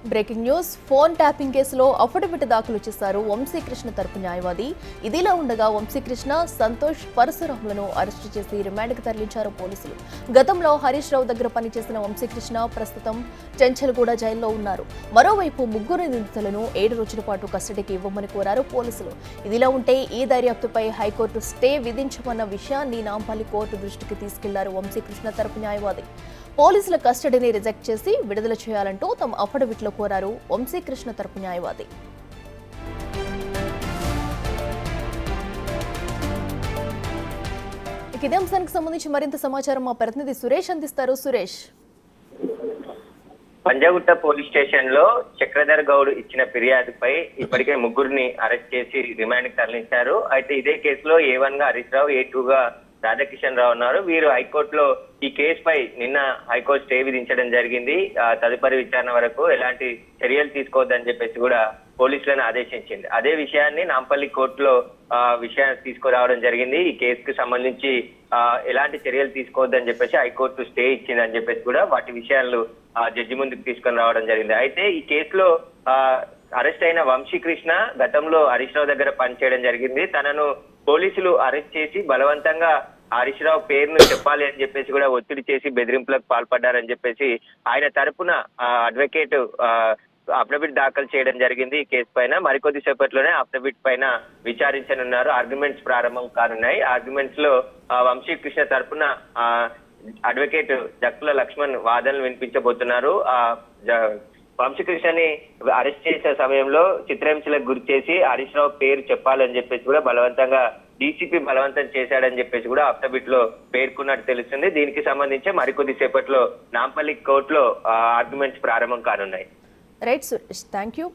Breaking news. Phone tapping కేసులో affidavit దాఖలు చేశారు వంశీకృష్ణ తరపు న్యాయవాది. ఇదిలా ఉండగా వంశీకృష్ణ, సంతోష్, పరశురాములను అరెస్టు చేసి రిమాండ్కి తరలించారు పోలీసులు. గతంలో హరీష్ రావు దగ్గర పనిచేసిన వంశీకృష్ణ ప్రస్తుతం చెంచల్గూడ జైల్లో ఉన్నారు. మరోవైపు ముగ్గురు నిందితులను 7 రోజుల పాటు కస్టడీకి ఇవ్వమని కోరారు పోలీసులు. ఇదిలా ఉంటే ఈ దర్యాప్తుపై హైకోర్టు స్టే విధించమన్న విషయాన్ని నాంపల్లి కోర్టు దృష్టికి తీసుకెళ్లారు వంశీకృష్ణ తరపు న్యాయవాది. పోలీసుల కస్టడీని రిజెక్ట్ చేసి విడుదల చేయాలంటూ తమ అఫిడవిట్లో కోరారు వంశీకృష్ణ తరపు న్యాయవాది. ఇదే అంశానికి సంబంధించి మరింత సమాచారం మా ప్రతినిధి సురేష్ అందిస్తారు. సురేష్, పంజాగుట్ట పోలీస్ స్టేషన్ లో చక్రధర్ గౌడ్ ఇచ్చిన ఫిర్యాదుపై ఇప్పటికే ముగ్గురిని అరెస్ట్ చేసి రిమాండ్ కి తరలించారు. అయితే ఇదే కేసులో A1 గా హరీష్ రావు, A2 గా రాధాకిషన్ రావు ఉన్నారు. వీరు హైకోర్టులో ఈ కేసుపై నిన్న హైకోర్టు స్టే విధించడం జరిగింది. తదుపరి విచారణ వరకు ఎలాంటి చర్యలు తీసుకోవద్దని చెప్పేసి కూడా పోలీసులను ఆదేశించింది. అదే విషయాన్ని నాంపల్లి కోర్టులో విషయాన్ని తీసుకురావడం జరిగింది. ఈ కేసుకు సంబంధించి ఎలాంటి చర్యలు తీసుకోవద్దని చెప్పేసి హైకోర్టు స్టే ఇచ్చిందని చెప్పేసి కూడా వాటి విషయాలు జడ్జి ముందుకు తీసుకొని రావడం జరిగింది. అయితే ఈ కేసులో అరెస్ట్ అయిన వంశీకృష్ణ గతంలో హరీష్ రావు దగ్గర పనిచేయడం జరిగింది. తనను పోలీసులు అరెస్ట్ చేసి బలవంతంగా హరీష్ రావు పేరును చెప్పాలి అని చెప్పేసి కూడా ఒత్తిడి చేసి బెదిరింపులకు పాల్పడ్డారని చెప్పేసి ఆయన తరపున అడ్వకేట్ అఫిడవిట్ దాఖలు చేయడం జరిగింది. ఈ కేసు పైన మరికొద్ది సేపట్లోనే అఫిడవిట్ పైన విచారించనున్నారు. ఆర్గ్యుమెంట్స్ ప్రారంభం కానున్నాయి. ఆర్గ్యుమెంట్స్ లో వంశీకృష్ణ తరపున అడ్వకేట్ జక్కుల లక్ష్మణ్ వాదనలు వినిపించబోతున్నారు. వంశీకృష్ణని అరెస్ట్ చేసే సమయంలో చిత్రహింసలకు గురి చేసి హరీష్ రావు పేరు చెప్పాలని చెప్పేసి కూడా బలవంతంగా డీసీపీ బలవంతం చేశాడని చెప్పేసి కూడా అఫిడవిట్ లో పేర్కొన్నట్టు తెలుస్తుంది. దీనికి సంబంధించి మరికొద్ది సేపట్లో నాంపల్లి కోర్టులో ఆర్గ్యుమెంట్స్ ప్రారంభం కానున్నాయి. Right Suresh, thank you.